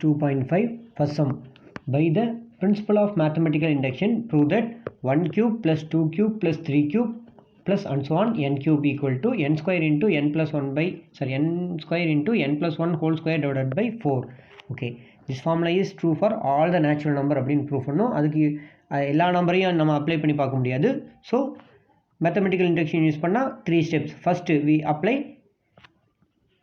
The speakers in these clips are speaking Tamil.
2.5 first sum. By the principle of mathematical induction, prove that 1 cube plus 2 cube plus 3 cube plus and so on n cube equal to n square into n plus 1 by n square into n plus 1 whole square divided by 4. Okay, this formula is true for all the natural number அப்படின்னு ப்ரூவ் பண்ணோம். அதுக்கு எல்லா நம்பரையும் நம்ம அப்ளை பண்ணி பார்க்க முடியாது. ஸோ மேத்தமெட்டிக்கல் இண்டக்ஷன் யூஸ் பண்ணால் 3 steps. First we apply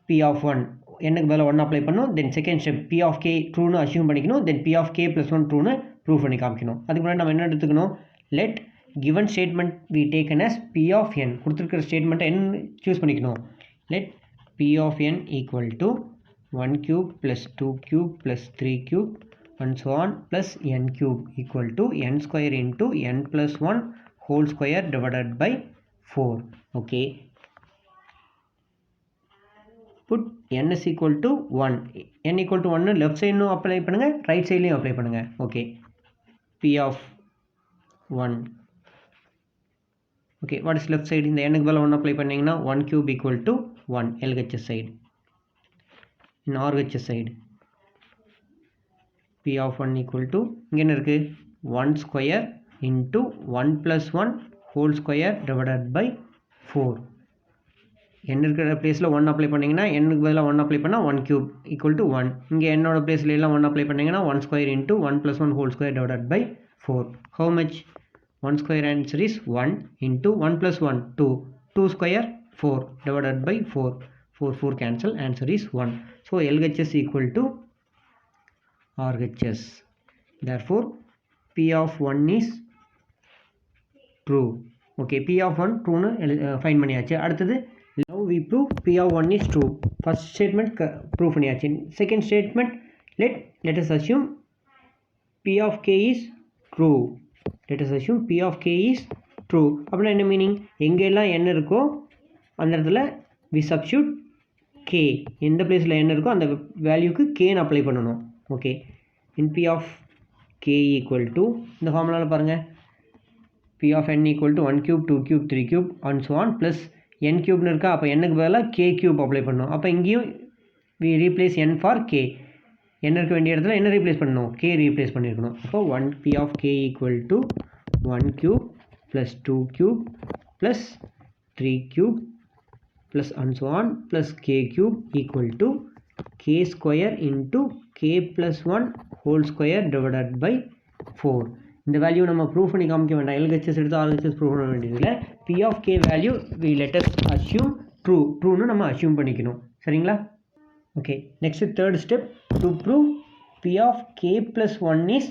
p of 1, என்னக்கு பதிலாக 1 அப்ளை பண்ணணும். Then second step p of k ட்ரூன்னு அசியூம் பண்ணிக்கணும். Then p of k plus 1 ட்ரூன்னு ப்ரூவ் பண்ணி காமிக்கணும். அதுக்கு முன்னாடி நம்ம என்ன எடுத்துக்கணும், let given statement we taken as p of n. கொடுத்துருக்கிற ஸ்டேட்மெண்ட்டை n சூஸ் பண்ணிக்கணும். Let p of n equal to 1 cube plus 2 cube plus 3 cube and so on plus n cube equal to n square into n plus 1 whole square divided by 4. Okay, put n is equal to 1. n equal to 1 left side no apply பண்ணுங்க, right side லையும் apply பண்ணுங்க. Okay, p of 1. Okay, what is left side? இந்த n க்கு பதிலாக 1 apply பண்ணீங்கன்னா 1 cube equal to 1 LHS side. In RHS side p of 1 equal to இங்க என்ன இருக்கு 1 square into 1 plus 1 whole square divided by 4. n இருக்கிற பிளேஸில் 1 அப்ளை பண்ணிங்கன்னா n க்கு பதிலாக 1 அப்ளை பண்ணால் 1 cube equal to 1. இங்கே என்னோட பிளேஸில் எல்லாம் 1 அப்ளை பண்ணிங்கன்னா 1 square into 1 plus 1 whole square divided by 4. How much? 1 square answer is 1 into 1 plus 1 2. 2 square 4 divided by 4. 4 cancel, answer is 1. So LHS equal to RHS. Therefore P of 1 is true. Okay, P of 1 true னு ஃபைண்ட் பண்ணியாச்சு. அடுத்தது now we prove P of 1 is true. First statement prove பண்ணியாச்சு. Second statement, let us assume P of k is true. Let us assume P of k is true. அப்படின்னா என்ன மீனிங், எங்கெல்லாம் n இருக்கோ அந்த இடத்துல we substitute k. எந்த பிளேஸில் n இருக்கோ அந்த வேல்யூக்கு k அப்ளை பண்ணணும். Okay, in P of k equal to இந்த ஃபார்முலாவில் பாருங்கள், P of n equal to 1 cube 2 cube 3 cube and so on plus n cube இருக்கா. அப்போ n-க்கு பதிலாக k cube அப்ளை பண்ணணும். அப்போ இங்கேயும் we replace n for k. n இருக்க வேண்டிய இடத்துல என்ன ரீப்ளேஸ் பண்ணணும், k ரீப்ளேஸ் பண்ணியிருக்கணும். அப்போ 1 P of k equal to 1 cube plus 2 cube plus 3 cube plus and so on plus k cube equal to k square into k plus 1 whole square divided by 4. இந்த வேல்யூ நம்ம ப்ரூவ் பண்ணி காமிக்க வேண்டாம். LHS எடுத்து RHS ப்ரூவ் பண்ண வேண்டியதில்லை. P of k value we let us assume ட்ரூன்னு நம்ம அசியூம் பண்ணிக்கணும். சரிங்களா? Okay, next third step, to prove P of k plus 1 is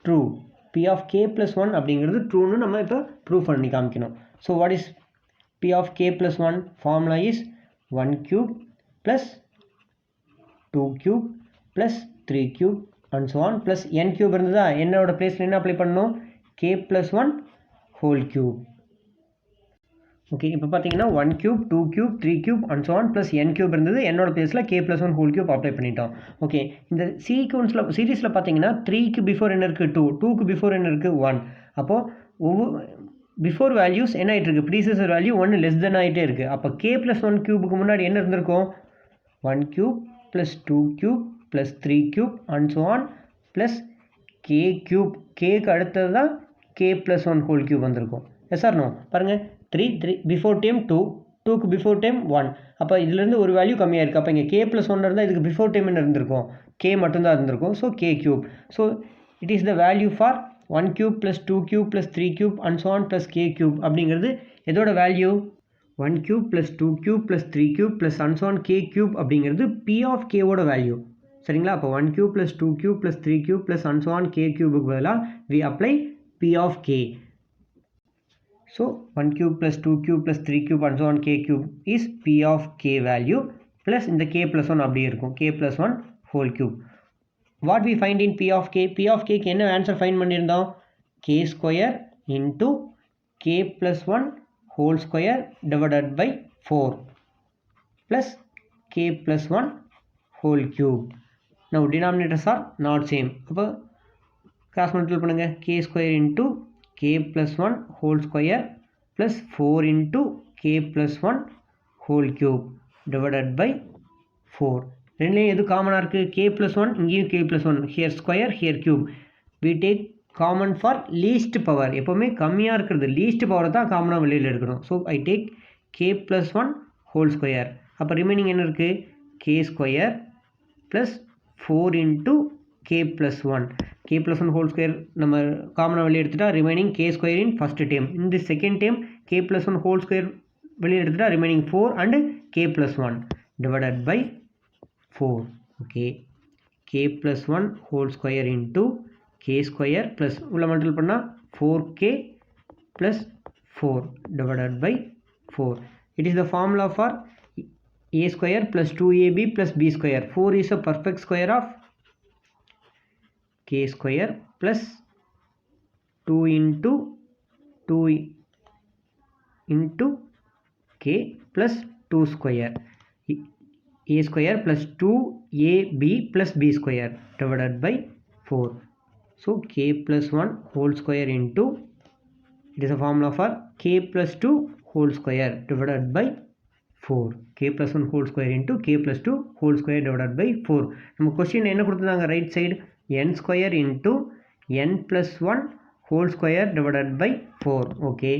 true. P of k plus 1 அப்படிங்கிறது ட்ரூன்னு நம்ம இப்போ ப்ரூவ் பண்ணி காமிக்கணும். So what is P of k plus 1? Formula is 1 cube plus 2 cube plus 3 cube and so on plus n cube இருந்ததா, என்னோட பிளேஸில் என்ன அப்ளை பண்ணணும், k plus 1 whole cube. Okay, இப்போ பார்த்தீங்கன்னா 1 cube 2 cube 3 cube and so on plus n cube இருந்தது, என்னோட பிளேஸில் k plus 1 whole cube apply பண்ணிட்டோம். ஓகே, இந்த சீரீஸில் பார்த்தீங்கன்னா 3க்கு பிஃபோர் என்ன இருக்குது 2, 2க்கு பிஃபோர் என்ன இருக்குது 1. அப்போது ஒவ்வொரு பிஃபோர் வேல்யூஸ் என்ன ஆகிட்டு இருக்குது, ப்ரீசஸர் வேல்யூ 1 லெஸ் தென் ஆகிட்டே இருக்குது. அப்போ k plus 1 cube முன்னாடி என்ன இருந்திருக்கும், 1 cube plus 2 cube plus 3 cube and so on plus k cube. கேக்கு அடுத்தது தான் k plus 1 whole cube வந்திருக்கும். Yes or no? பாருங்கள், 3 பிஃபோர் டைம் 2, 2க்கு பிஃபோர் டைம் 1. அப்போ இதுலேருந்து ஒரு வேல்யூ கம்மியாக இருக்குது. அப்போ இங்கே k plus 1 இருந்தால் இதுக்கு பிஃபோர் டைம் என்ன இருந்திருக்கும், k மட்டும்தான் இருந்திருக்கும். So k cube. So it is the value for 1 cube plus 2 cube plus 3 cube and so on plus k cube. அப்படிங்கிறது எதோட value, 1 cube plus 2 cube plus 3 cube plus and so on k cube அப்படிங்கிறது P of k ஓட வேல்யூ. சரிங்களா? அப்போ 1 cube plus 2 cube plus 3 cube plus and so on k cube பதிலாக we apply P of k. So 1 cube plus 2 cube plus 3 cube and so on k cube is P of k value plus இந்த k plus 1 அப்படியே இருக்கும், k plus 1 whole cube. What we find in P of k? P of k க்கு என்ன ஆன்சர் ஃபைண்ட் பண்ணியிருந்தோம், k square into k plus 1 whole square divided by 4 plus k plus 1 whole cube. Now denominators are not same. அப்போ கிராஸ் மல்டிபிள் பண்ணுங்கள், k square into k plus 1 whole square plus 4 into k plus 1 whole cube divided by 4. ரெண்டுலேயும் எது காமனாக இருக்குது? k + 1 இங்கேயும் k + 1 here square here cube. we take common for least power. எப்போவுமே கம்மியாக இருக்கிறது லீஸ்ட் பவரை தான் காமனாக வெளியில் எடுக்கணும். So I take k + 1 whole square. அப்போ ரிமைனிங் என்ன இருக்குது? k square plus 4 × k + 1. k + 1 whole square நம்ம காமனாக வெளியே எடுத்துட்டா remaining k square in first time. இந்த second time k + 1 whole square வெளியே எடுத்துட்டா remaining 4 and k + 1 divided by 4. Okay, k + 1 whole square into k square plus உள்ள மல்டிபிள் பண்ணால் 4k + 4 divided by 4. It is the formula for a square plus 2ab plus b square. 4 is a perfect square of k square plus 2 into k plus 2 square. a square plus 2ab plus b square divided by 4. So k + 1 whole square into, it is a formula for k + 2 whole square divided by 4. k + 1 whole square into k + 2 whole square divided by 4. நம்ம கொஸ்டின் என்ன கொடுத்துருந்தாங்க? Right side n square into n + 1 whole square divided by 4. Okay,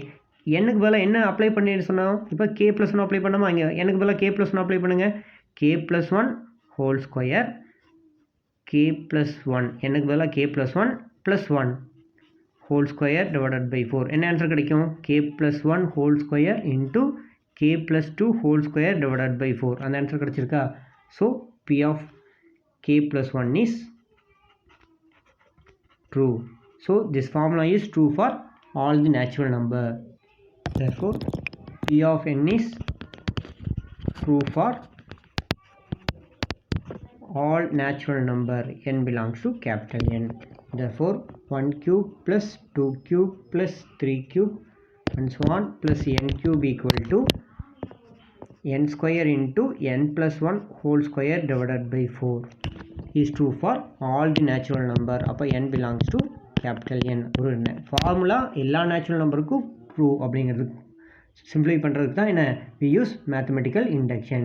என்னக்கு பதிலாக என்ன அப்ளை பண்ணி சொன்னோம்? இப்போ k + 1 அப்ளை பண்ணாமல் அங்கே எனக்கு பதிலாக k + 1 அப்ளை பண்ணுங்கள். k + 1 whole square k + 1 எனக்கு பதிலாக k + 1 + 1 whole square divided by 4. என்ன ஆன்சர் கிடைக்கும்? k + 1 whole square into k + 2 whole square divided by 4. அந்த ஆன்சர் கிடைச்சிருக்கா? So p of k + 1 is true. So this formula is true for all the natural number. Therefore p of n is true for all natural number n belongs to capital N. Therefore 1 cube plus 2 cube plus 3 cube and so on plus n cube equal to n square into n + 1 whole square divided by 4 is true for all the natural number. அப்போ n belongs to capital N. ஒரு ஃபார்முலா எல்லா நேச்சுரல் நம்பருக்கும் ட்ரூ அப்படிங்கிறது சிம்பிளை பண்ணுறதுக்கு தான் என்ன we use mathematical induction.